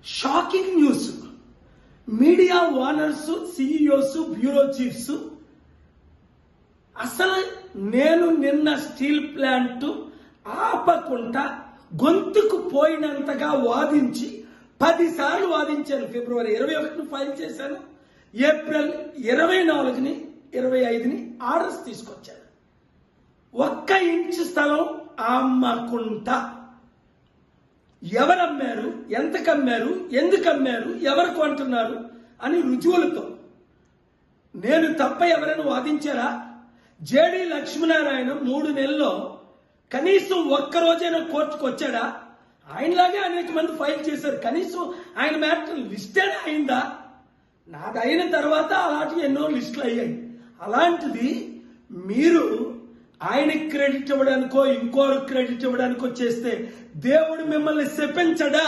Shocking news. Media owners, CEOs, bureau chiefs అసలు నేను నిన్న స్టీల్ ప్లాంట్ ఆపకుండా గొంతుకు పోయినంతగా వాదించి 10 సార్లు వాదించాను. ఫిబ్రవరి 21 ఫైల్ చేశాను. ఏప్రిల్ 24ని 25ని ఆర్డర్స్ తీసుకొచ్చాను. 1 ఇంచు స్థలం అమ్మకుండా ఎవరమ్మారు, ఎంతకు అమ్మారు, ఎందుకు అమ్మారు, ఎవరు కొంటున్నారు అని రుజువులతో. నేను తప్ప ఎవరైనా వాదించారా? జేడి లక్ష్మీనారాయణ 3 నెలల్లో కనీసం 1 రోజైనా కోర్టుకు వచ్చాడా? ఆయనలాగే అనేక మంది ఫైల్ చేశారు. కనీసం ఆయన మ్యాటర్ లిస్టే అయిందా? నాది అయిన తర్వాత అలాంటి ఎన్నో లిస్టులు అయ్యాయి. అలాంటిది మీరు ఆయనకి క్రెడిట్ ఇవ్వడానికో ఇంకోరు క్రెడిట్ ఇవ్వడానికో చేస్తే దేవుడు మిమ్మల్ని శపించడా?